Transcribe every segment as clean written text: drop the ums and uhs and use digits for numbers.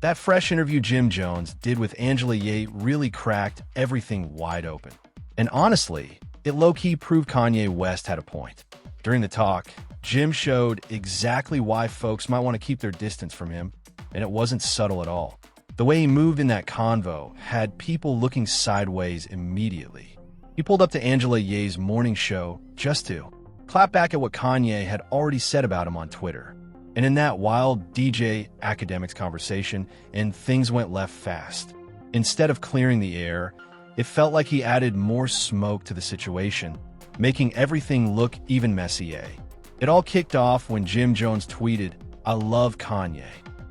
That fresh interview Jim Jones did with Angela Ye really cracked everything wide open. And honestly, it low-key proved Kanye West had a point. During the talk, Jim showed exactly why folks might want to keep their distance from him, and it wasn't subtle at all. The way he moved in that convo had people looking sideways immediately. He pulled up to Angela Ye's morning show just to clap back at what Kanye had already said about him on Twitter. And in that wild DJ academics conversation, and things went left fast. Instead of clearing the air, it felt like he added more smoke to the situation, making everything look even messier. It all kicked off when Jim Jones tweeted, "I love Kanye."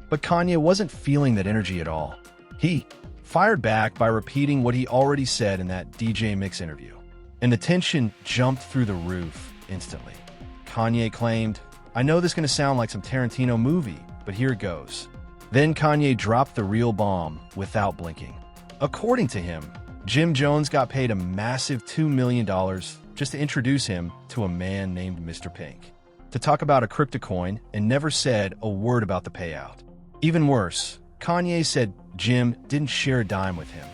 But Kanye wasn't feeling that energy at all. He fired back by repeating what he already said in that DJ Mix interview. And the tension jumped through the roof instantly. Kanye claimed, "I know this is going to sound like some Tarantino movie, but here it goes." Then Kanye dropped the real bomb without blinking. According to him, Jim Jones got paid a massive $2 million just to introduce him to a man named Mr. Pink, to talk about a cryptocoin, and never said a word about the payout. Even worse, Kanye said Jim didn't share a dime with him,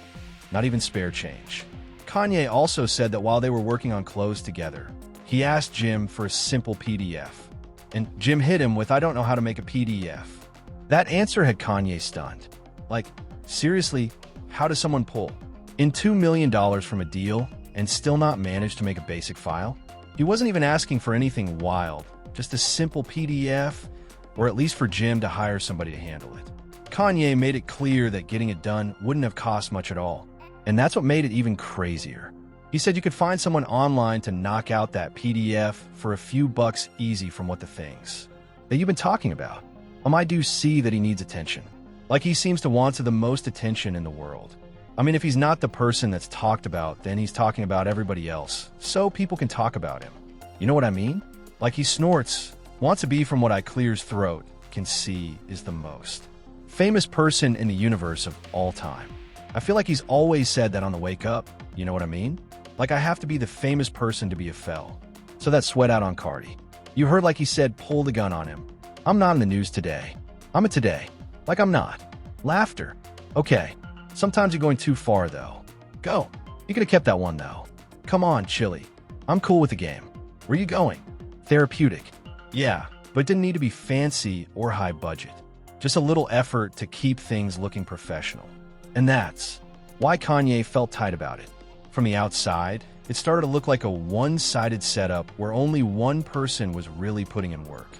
not even spare change. Kanye also said that while they were working on clothes together, he asked Jim for a simple PDF. And Jim hit him with, "I don't know how to make a PDF." That answer had Kanye stunned. Like, seriously, how does someone pull in $2 million from a deal and still not manage to make a basic file? He wasn't even asking for anything wild, just a simple PDF, or at least for Jim to hire somebody to handle it. Kanye made it clear that getting it done wouldn't have cost much at all, and that's what made it even crazier. He said you could find someone online to knock out that PDF for a few bucks easy from what the things that you've been talking about. I do see that he needs attention. Like he seems to want the most attention in the world. I mean, if he's not the person that's talked about, then he's talking about everybody else, so people can talk about him. You know what I mean? Like he snorts, wants to be from what I clear's throat can see is the most famous person in the universe of all time. I feel like he's always said that on the wake up, you know what I mean? Like I have to be the famous person to be a fell. So that sweat out on Cardi. You heard like he said pull the gun on him. I'm not in the news today. I'm a today. Like I'm not. Laughter. Okay. Sometimes you're going too far though. Go. You could have kept that one though. Come on, Chili. I'm cool with the game. Where you going? Therapeutic. Yeah, but it didn't need to be fancy or high budget. Just a little effort to keep things looking professional. And that's why Kanye felt tight about it. From the outside, it started to look like a one-sided setup where only one person was really putting in work.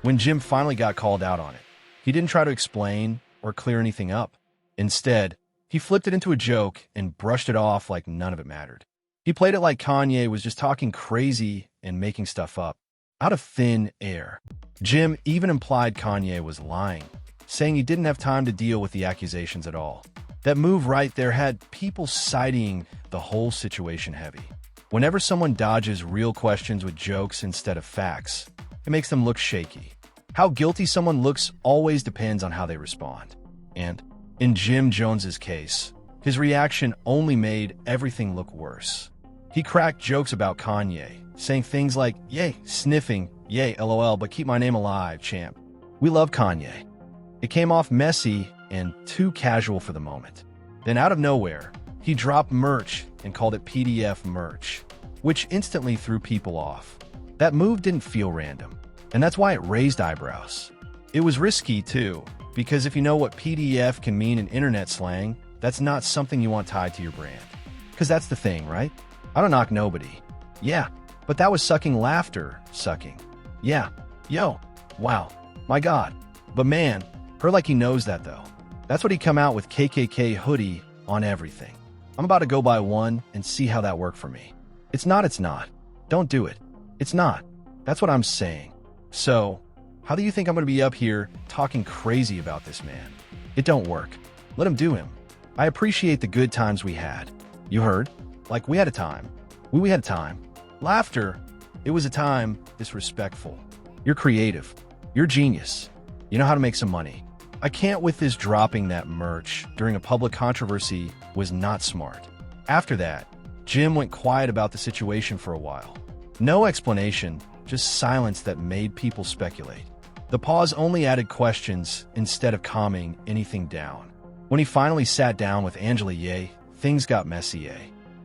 When Jim finally got called out on it, he didn't try to explain or clear anything up. Instead, he flipped it into a joke and brushed it off like none of it mattered. He played it like Kanye was just talking crazy and making stuff up, out of thin air. Jim even implied Kanye was lying, saying he didn't have time to deal with the accusations at all. That move right there had people citing the whole situation heavy. Whenever someone dodges real questions with jokes instead of facts, it makes them look shaky. How guilty someone looks always depends on how they respond. And in Jim Jones's case, his reaction only made everything look worse. He cracked jokes about Kanye, saying things like, "Yay, sniffing, yay, LOL, but keep my name alive, champ. We love Kanye." It came off messy and too casual for the moment. Then out of nowhere, he dropped merch and called it PDF merch, which instantly threw people off. That move didn't feel random, and that's why it raised eyebrows. It was risky too, because if you know what PDF can mean in internet slang, that's not something you want tied to your brand. Because that's the thing, right? I don't knock nobody. Yeah, but that was sucking laughter, sucking. Yeah, yo, wow, my God. But man, heard like he knows that though. That's what he come out with KKK hoodie on everything. I'm about to go buy one and see how that worked for me. It's not. Don't do it. It's not. That's what I'm saying. So, how do you think I'm going to be up here talking crazy about this man? It don't work. Let him do him. I appreciate the good times we had. You heard? Like we had a time. We had a time. Laughter. It was a time disrespectful. You're creative. You're genius. You know how to make some money. I can't with this dropping that merch during a public controversy was not smart. After that, Jim went quiet about the situation for a while. No explanation, just silence that made people speculate. The pause only added questions instead of calming anything down. When he finally sat down with Angela Ye, things got messy.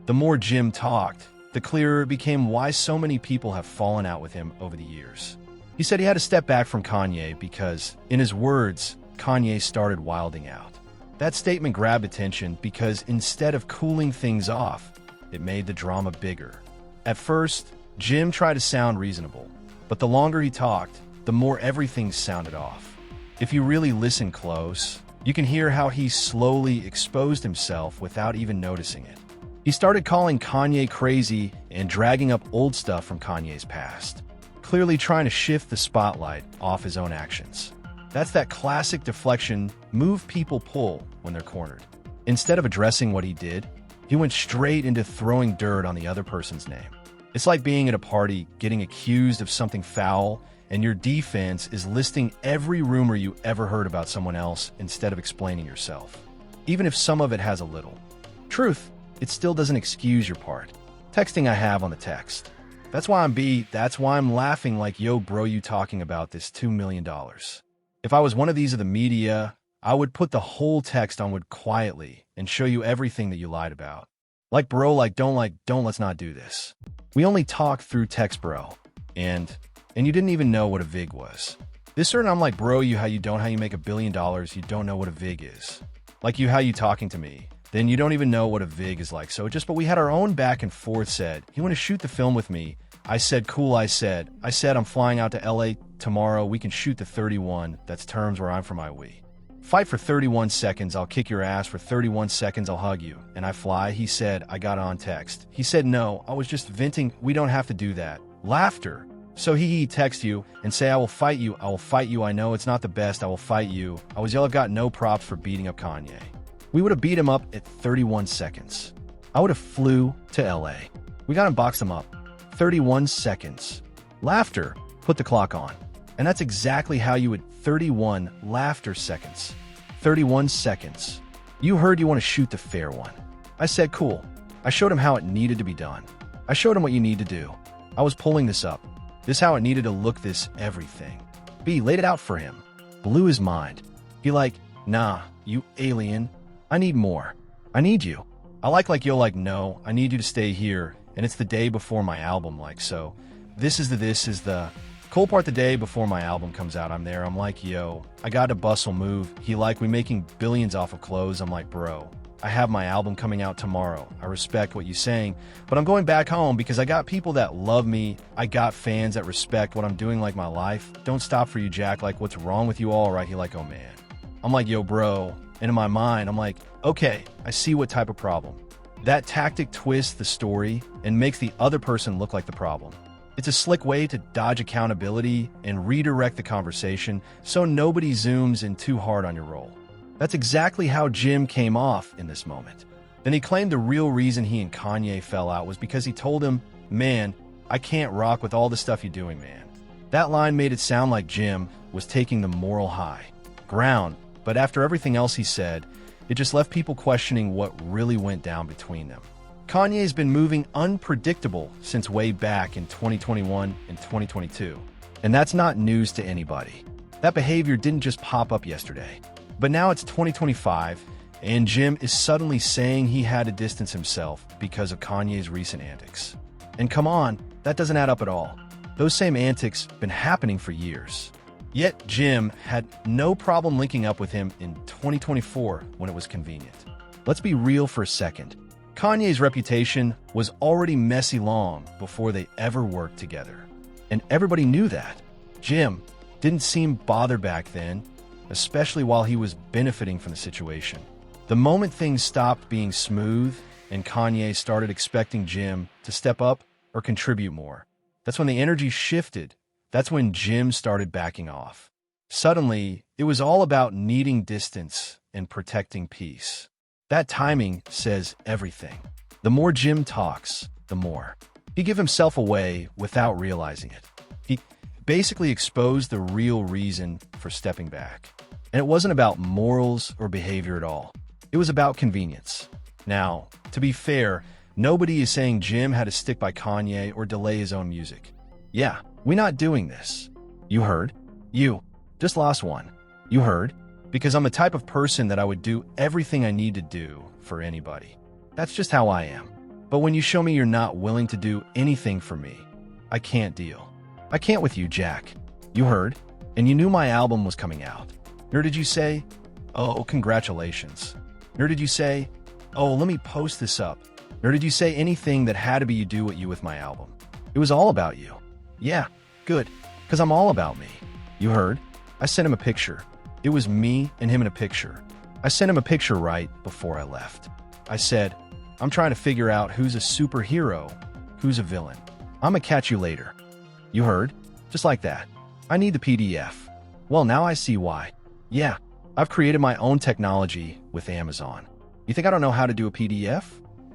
The more Jim talked, the clearer it became why so many people have fallen out with him over the years. He said he had to step back from Kanye because, in his words, Kanye started wilding out. That statement grabbed attention because instead of cooling things off, it made the drama bigger. At first, Jim tried to sound reasonable, but the longer he talked, the more everything sounded off. If you really listen close, you can hear how he slowly exposed himself without even noticing it. He started calling Kanye crazy and dragging up old stuff from Kanye's past, clearly trying to shift the spotlight off his own actions. That's that classic deflection move people pull when they're cornered. Instead of addressing what he did, he went straight into throwing dirt on the other person's name. It's like being at a party, getting accused of something foul, and your defense is listing every rumor you ever heard about someone else instead of explaining yourself. Even if some of it has a little truth, it still doesn't excuse your part. Texting I have on the text. That's why I'm laughing like, yo bro, you talking about this $2 million. If I was one of these of the media, I would put the whole text on wood quietly and show you everything that you lied about. Like bro, don't, let's not do this. We only talk through text, bro. And you didn't even know what a VIG was. This certain I'm like, bro, how you make $1 billion, you don't know what a VIG is. Like how you talking to me, then you don't even know what a VIG is like. But we had our own back and forth. Said, you want to shoot the film with me? I said, cool, I said, I'm flying out to LA tomorrow. We can shoot the 31. That's terms where I'm from, we. Fight for 31 seconds, I'll kick your ass. For 31 seconds, I'll hug you. And I fly. He said, I got on text. He said, no, I was just venting. We don't have to do that. Laughter. So he text you and say, I will fight you. I know it's not the best. I will fight you. I was yell, I've got no props for beating up Kanye. We would have beat him up at 31 seconds. I would have flew to LA. We got him, boxed him up. 31 seconds. Laughter. Put the clock on. And that's exactly how you would 31 laughter seconds. 31 seconds. You heard you want to shoot the fair one. I said, cool. I showed him how it needed to be done. I showed him what you need to do. I was pulling this up. This how it needed to look, this everything. B laid it out for him. Blew his mind. He like, nah, you alien. I need more. I need you. I like yo, no, I need you to stay here. And it's the day before my album, so. This is the cool part. The day before my album comes out, I'm there. I'm like, yo, I got to bustle move. He like, we making billions off of clothes. I'm like, bro, I have my album coming out tomorrow. I respect what you're saying, but I'm going back home because I got people that love me. I got fans that respect what I'm doing, like my life. Don't stop for you, Jack. Like, what's wrong with you all, right? He like, oh man. I'm like, yo, bro. And in my mind, I'm like, okay, I see what type of problem. That tactic twists the story and makes the other person look like the problem. It's a slick way to dodge accountability and redirect the conversation so nobody zooms in too hard on your role. That's exactly how Jim came off in this moment. Then he claimed the real reason he and Kanye fell out was because he told him, man, I can't rock with all the stuff you're doing, man. That line made it sound like Jim was taking the moral high ground, but after everything else he said, it just left people questioning what really went down between them. Kanye's been moving unpredictable since way back in 2021 and 2022, and that's not news to anybody. That behavior didn't just pop up yesterday. But now it's 2025, and Jim is suddenly saying he had to distance himself because of Kanye's recent antics. And come on, that doesn't add up at all. Those same antics been happening for years. Yet Jim had no problem linking up with him in 2024 when it was convenient. Let's be real for a second. Kanye's reputation was already messy long before they ever worked together. And everybody knew that. Jim didn't seem bothered back then, especially while he was benefiting from the situation. The moment things stopped being smooth and Kanye started expecting Jim to step up or contribute more, that's when the energy shifted. That's when Jim started backing off. Suddenly, it was all about needing distance and protecting peace. That timing says everything. The more Jim talks, the more he gave himself away without realizing it. He basically exposed the real reason for stepping back. And it wasn't about morals or behavior at all. It was about convenience. Now, to be fair, nobody is saying Jim had to stick by Kanye or delay his own music. Yeah, we're not doing this. You heard? Just lost one. You heard? Because I'm the type of person that I would do everything I need to do for anybody. That's just how I am. But when you show me you're not willing to do anything for me, I can't deal. I can't with you, Jack. You heard? And you knew my album was coming out. Nor did you say, oh, congratulations. Nor did you say, oh, let me post this up. Nor did you say anything that had to be you do what you with my album. It was all about you. Yeah, good, because I'm all about me. You heard? I sent him a picture. It was me and him in a picture. I sent him a picture right before I left. I said, I'm trying to figure out who's a superhero, who's a villain. I'ma catch you later. You heard? Just like that. I need the PDF. Well, now I see why. Yeah, I've created my own technology with Amazon. You think I don't know how to do a PDF?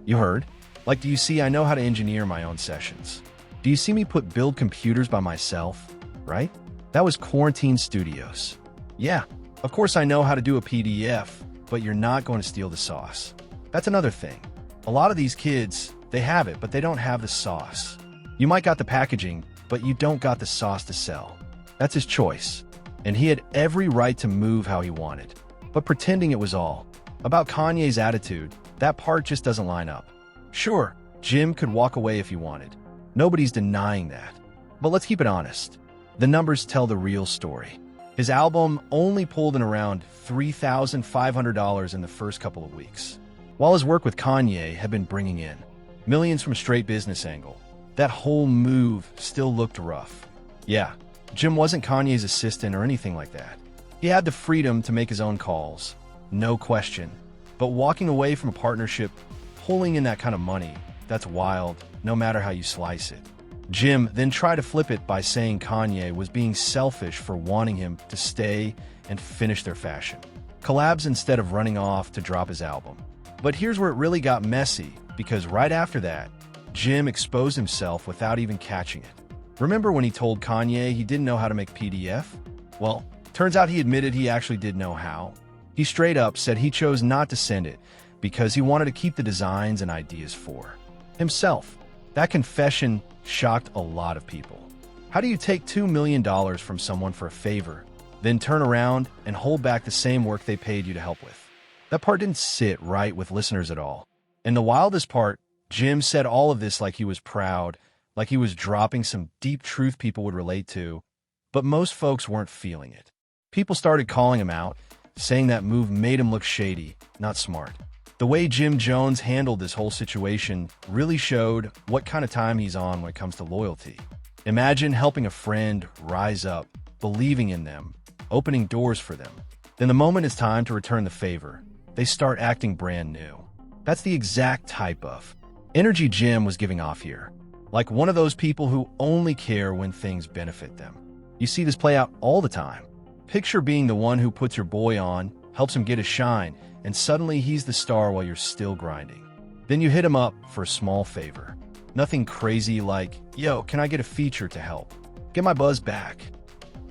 You heard? Like, do you see I know how to engineer my own sessions? Do you see me build computers by myself? Right? That was Quarantine Studios. Yeah, of course I know how to do a PDF, but you're not going to steal the sauce. That's another thing. A lot of these kids, they have it, but they don't have the sauce. You might got the packaging, but you don't got the sauce to sell. That's his choice. And he had every right to move how he wanted. But pretending it was all about Kanye's attitude, that part just doesn't line up. Sure, Jim could walk away if he wanted. Nobody's denying that. But let's keep it honest. The numbers tell the real story. His album only pulled in around $3,500 in the first couple of weeks, while his work with Kanye had been bringing in millions from a straight business angle. That whole move still looked rough. Yeah, Jim wasn't Kanye's assistant or anything like that. He had the freedom to make his own calls, no question. But walking away from a partnership, pulling in that kind of money, that's wild, no matter how you slice it. Jim then tried to flip it by saying Kanye was being selfish for wanting him to stay and finish their fashion collabs instead of running off to drop his album. But here's where it really got messy, because right after that, Jim exposed himself without even catching it. Remember when he told Kanye he didn't know how to make PDF? Well, turns out he admitted he actually did know how. He straight up said he chose not to send it because he wanted to keep the designs and ideas for himself. That confession shocked a lot of people. How do you take $2 million from someone for a favor, then turn around and hold back the same work they paid you to help with? That part didn't sit right with listeners at all. And the wildest part, Jim said all of this like he was proud, like he was dropping some deep truth people would relate to, but most folks weren't feeling it. People started calling him out, saying that move made him look shady, not smart. The way Jim Jones handled this whole situation really showed what kind of time he's on when it comes to loyalty. Imagine helping a friend rise up, believing in them, opening doors for them. Then the moment it's time to return the favor, they start acting brand new. That's the exact type of energy Jim was giving off here. Like one of those people who only care when things benefit them. You see this play out all the time. Picture being the one who puts your boy on, helps him get his shine, and suddenly he's the star while you're still grinding. Then you hit him up for a small favor. Nothing crazy like, yo, can I get a feature to help? Get my buzz back.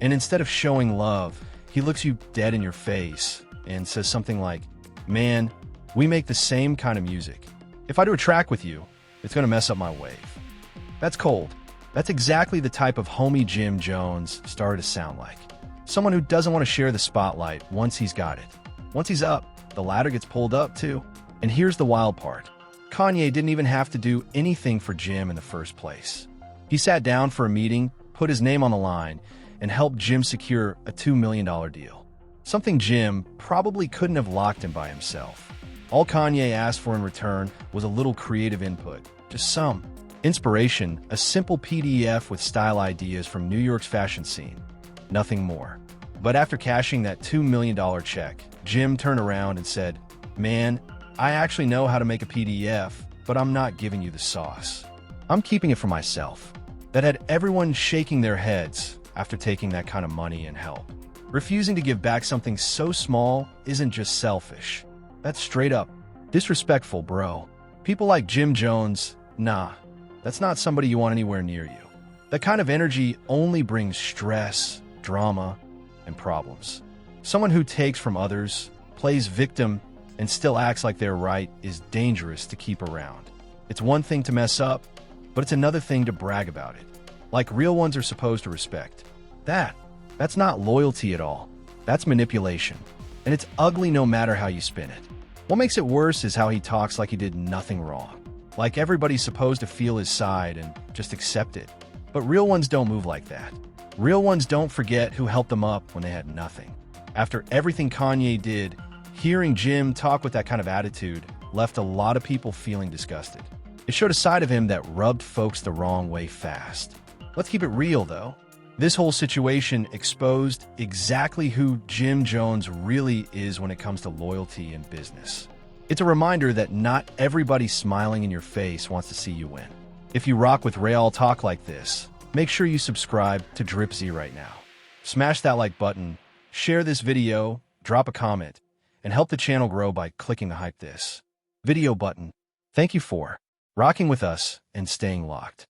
And instead of showing love, he looks you dead in your face and says something like, man, we make the same kind of music. If I do a track with you, it's gonna mess up my wave. That's cold. That's exactly the type of homie Jim Jones started to sound like. Someone who doesn't want to share the spotlight once he's got it. Once he's up, the ladder gets pulled up too. And here's the wild part. Kanye didn't even have to do anything for Jim in the first place. He sat down for a meeting, put his name on the line, and helped Jim secure a $2 million deal. Something Jim probably couldn't have locked in by himself. All Kanye asked for in return was a little creative input, just some inspiration, a simple PDF with style ideas from New York's fashion scene. Nothing more. But after cashing that $2 million check, Jim turned around and said, man, I actually know how to make a PDF, but I'm not giving you the sauce. I'm keeping it for myself. That had everyone shaking their heads after taking that kind of money and help. Refusing to give back something so small isn't just selfish. That's straight up disrespectful, bro. People like Jim Jones, nah, that's not somebody you want anywhere near you. That kind of energy only brings stress, drama, and problems. Someone who takes from others, plays victim, and still acts like they're right is dangerous to keep around. It's one thing to mess up, but it's another thing to brag about it. Like real ones are supposed to respect. That That's not loyalty at all. That's manipulation. And it's ugly no matter how you spin it. What makes it worse is how he talks like he did nothing wrong. Like everybody's supposed to feel his side and just accept it. But real ones don't move like that. Real ones don't forget who helped them up when they had nothing. After everything Kanye did, hearing Jim talk with that kind of attitude left a lot of people feeling disgusted. It showed a side of him that rubbed folks the wrong way fast. Let's keep it real, though. This whole situation exposed exactly who Jim Jones really is when it comes to loyalty in business. It's a reminder that not everybody smiling in your face wants to see you win. If you rock with Real talk like this, make sure you subscribe to DripZ right now. Smash that like button, share this video, drop a comment, and help the channel grow by clicking the Hype This video button. Thank you for rocking with us and staying locked.